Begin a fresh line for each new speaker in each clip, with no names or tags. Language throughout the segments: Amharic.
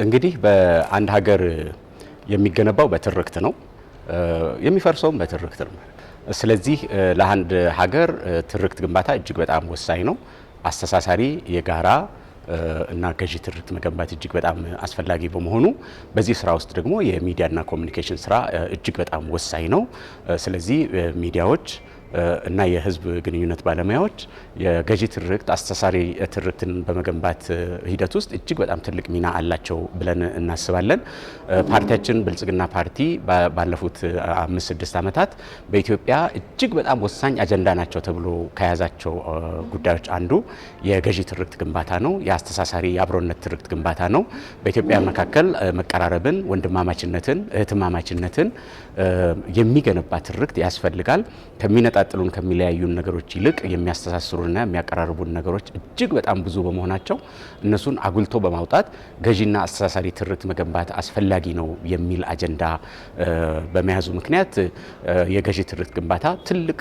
እንግዲህ በአንድ ሀገር የሚገነባው በትርክት ነው፣ የሚፈርሰውም በትርክት ነው። ስለዚህ ለአንድ ሀገር ትርክት ግንባታ እጅግ በጣም ወሳኝ ነው። አስተሳሳሪ የጋራ እና ገዢ ትርክት መገንባት እጅግ በጣም አስፈላጊ በመሆኑ በዚህ ስራ ውስጥ ደግሞ የሚዲያና ኮሚኒኬሽን ስራ እጅግ በጣም ወሳኝ ነው። ስለዚህ ሚዲያዎች እና የህዝብ ግንኙነት ባለሙያዎች የገዢ ትርክት አስተሳሳሪ ትርክትን በመገንባት ሂደት ውስጥ እጅግ በጣም ትልቅ ሚና አላቸው ብለን እናስባለን። ፓርቲያችን ብልጽግና ፓርቲ ባለፉት 5-6 ዓመታት በኢትዮጵያ እጅግ በጣም ወሳኝ አጀንዳ ናቸው ተብሎ ከያዛቸው ጉዳዮች አንዱ የገዢ ትርክት ግንባታ ነው። የአስተሳሳሪ የአብሮነት ትርክት ግንባታ ነው። በኢትዮጵያ መካከል መቀራረብን፣ ወንድማማችነትን፣ እህትማማችነትን የሚገነባ ትርክት ያስፈልጋል። ከሚነጣጥሉን ከሚለያዩን ነገሮች ይልቅ የሚያስተሳስሩና የሚያቀራርቡን ነገሮች እጅግ በጣም ብዙ በመሆናቸው እነሱን አጉልቶ በማውጣት ገዢና አስተሳሳሪ ትርክት መገንባት አስፈላጊ ነው የሚል አጀንዳ በመያዙ ምክንያት የገዢ ትርክት ግንባታ ትልቅ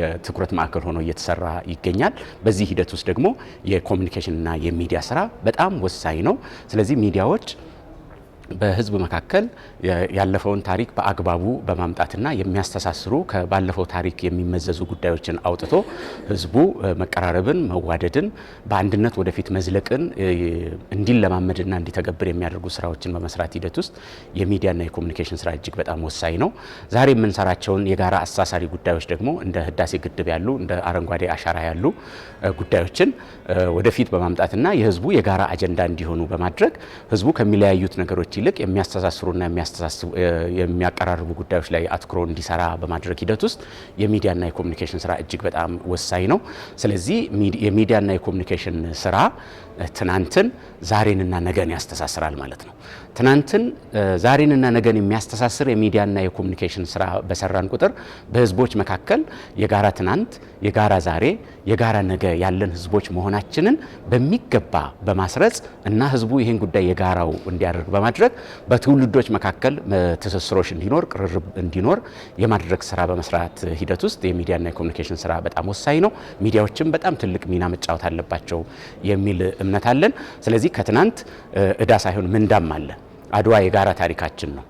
የትኩረት ማዕከል ሆኖ እየተሰራ ይገኛል። በዚህ ሂደት ውስጥ ደግሞ የኮሚኒኬሽንና የሚዲያ ስራ በጣም ወሳኝ ነው። ስለዚህ ሚዲያዎች በህዝብ መካከል ያለፈውን ታሪክ በአግባቡ በማምጣትና የሚያስተሳስሩ ከባለፈው ታሪክ የሚመዘዙ ጉዳዮችን አውጥቶ ህዝቡ መቀራረብን፣ መዋደድን፣ በአንድነት ወደፊት መዝለቅን እንዲለማመድና እንዲተገብር የሚያደርጉ ስራዎችን በመስራት ሂደት ውስጥ የሚዲያና የኮሚኒኬሽን ስራ እጅግ በጣም ወሳኝ ነው። ዛሬ የምንሰራቸውን የጋራ አስተሳሳሪ ጉዳዮች ደግሞ እንደ ህዳሴ ግድብ ያሉ እንደ አረንጓዴ አሻራ ያሉ ጉዳዮችን ወደፊት በማምጣትና የህዝቡ የጋራ አጀንዳ እንዲሆኑ በማድረግ ህዝቡ ከሚለያዩት ነገሮች ይልቅ የሚያስተሳስሩና የሚያቀራርቡ ጉዳዮች ላይ አትኩሮ እንዲሰራ በማድረግ ሂደት ውስጥ የሚዲያና የኮሚኒኬሽን ስራ እጅግ በጣም ወሳኝ ነው። ስለዚህ የሚዲያና የኮሚኒኬሽን ስራ ትናንትን ዛሬንና ነገን ያስተሳስራል ማለት ነው። ትናንትን ዛሬንና ነገን የሚያስተሳስር የሚዲያና የኮሚኒኬሽን ስራ በሰራን ቁጥር በህዝቦች መካከል የጋራ ትናንት፣ የጋራ ዛሬ፣ የጋራ ነገ ያለን ህዝቦች መሆናችንን በሚገባ በማስረጽ እና ህዝቡ ይህን ጉዳይ የጋራው እንዲያደርግ በማድረግ በትውልዶች መካከል ትስስሮች እንዲኖር፣ ቅርርብ እንዲኖር የማድረግ ስራ በመስራት ሂደት ውስጥ የሚዲያና የኮሚኒኬሽን ስራ በጣም ወሳኝ ነው። ሚዲያዎችም በጣም ትልቅ ሚና መጫወት አለባቸው የሚል እምነት አለን። ስለዚህ ከትናንት እዳ ሳይሆን ምንዳም አለ። አድዋ የጋራ ታሪካችን ነው።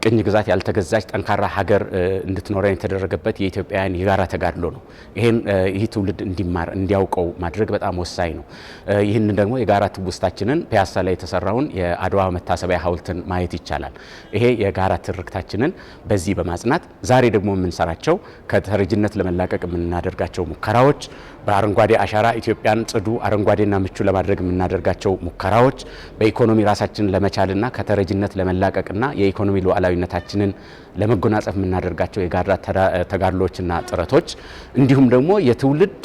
ቅኝ ግዛት ያልተገዛች ጠንካራ ሀገር እንድትኖረን የተደረገበት የኢትዮጵያውያን የጋራ ተጋድሎ ነው። ይህ ትውልድ እንዲማር እንዲያውቀው ማድረግ በጣም ወሳኝ ነው። ይህን ደግሞ የጋራ ትውስታችንን ፒያሳ ላይ የተሰራውን የአድዋ መታሰቢያ ሐውልትን ማየት ይቻላል። ይሄ የጋራ ትርክታችንን በዚህ በማጽናት ዛሬ ደግሞ የምንሰራቸው ከተረጅነት ለመላቀቅ የምናደርጋቸው ሙከራዎች፣ በአረንጓዴ አሻራ ኢትዮጵያን ጽዱ አረንጓዴና ምቹ ለማድረግ የምናደርጋቸው ሙከራዎች፣ በኢኮኖሚ ራሳችንን ለመቻልና ከተረጅነት ለመላቀቅና የኢኮኖሚ ሉዓላዊነታችንን ለመጎናጸፍ የምናደርጋቸው የጋራ ተጋድሎችና ጥረቶች እንዲሁም ደግሞ የትውልድ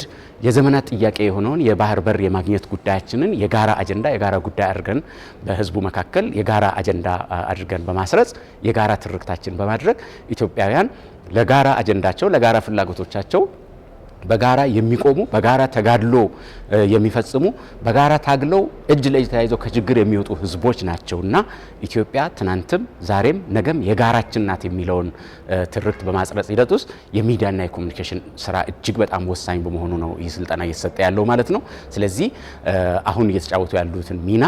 የዘመናት ጥያቄ የሆነውን የባህር በር የማግኘት ጉዳያችንን የጋራ አጀንዳ የጋራ ጉዳይ አድርገን በህዝቡ መካከል የጋራ አጀንዳ አድርገን በማስረጽ የጋራ ትርክታችን በማድረግ ኢትዮጵያውያን ለጋራ አጀንዳቸው ለጋራ ፍላጎቶቻቸው በጋራ የሚቆሙ በጋራ ተጋድሎ የሚፈጽሙ በጋራ ታግለው እጅ ለእጅ ተያይዘው ከችግር የሚወጡ ህዝቦች ናቸውና ኢትዮጵያ ትናንትም ዛሬም ነገም የጋራችን ናት የሚለውን ትርክት በማጽረጽ ሂደት ውስጥ የሚዲያና የኮሚኒኬሽን ስራ እጅግ በጣም ወሳኝ በመሆኑ ነው ይህ ስልጠና እየተሰጠ ያለው ማለት ነው። ስለዚህ አሁን እየተጫወቱ ያሉትን ሚና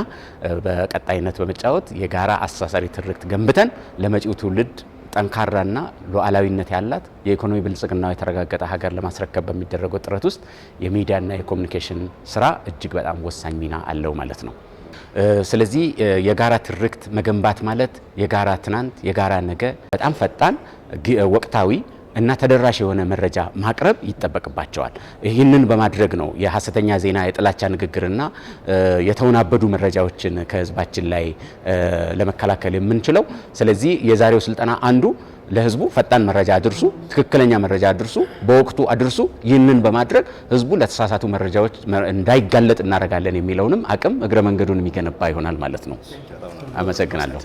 በቀጣይነት በመጫወት የጋራ አስተሳሳሪ ትርክት ገንብተን ለመጪው ትውልድ ጠንካራና ሉዓላዊነት ያላት የኢኮኖሚ ብልጽግናው የተረጋገጠ ሀገር ለማስረከብ በሚደረገው ጥረት ውስጥ የሚዲያና የኮሚኒኬሽን ስራ እጅግ በጣም ወሳኝ ሚና አለው ማለት ነው። ስለዚህ የጋራ ትርክት መገንባት ማለት የጋራ ትናንት፣ የጋራ ነገ በጣም ፈጣን ወቅታዊ እና ተደራሽ የሆነ መረጃ ማቅረብ ይጠበቅባቸዋል። ይህንን በማድረግ ነው የሐሰተኛ ዜና፣ የጥላቻ ንግግርና የተወናበዱ መረጃዎችን ከህዝባችን ላይ ለመከላከል የምንችለው። ስለዚህ የዛሬው ስልጠና አንዱ ለህዝቡ ፈጣን መረጃ አድርሱ፣ ትክክለኛ መረጃ አድርሱ፣ በወቅቱ አድርሱ። ይህንን በማድረግ ህዝቡ ለተሳሳቱ መረጃዎች እንዳይጋለጥ እናደርጋለን የሚለውንም አቅም እግረ መንገዱን የሚገነባ ይሆናል ማለት ነው። አመሰግናለሁ።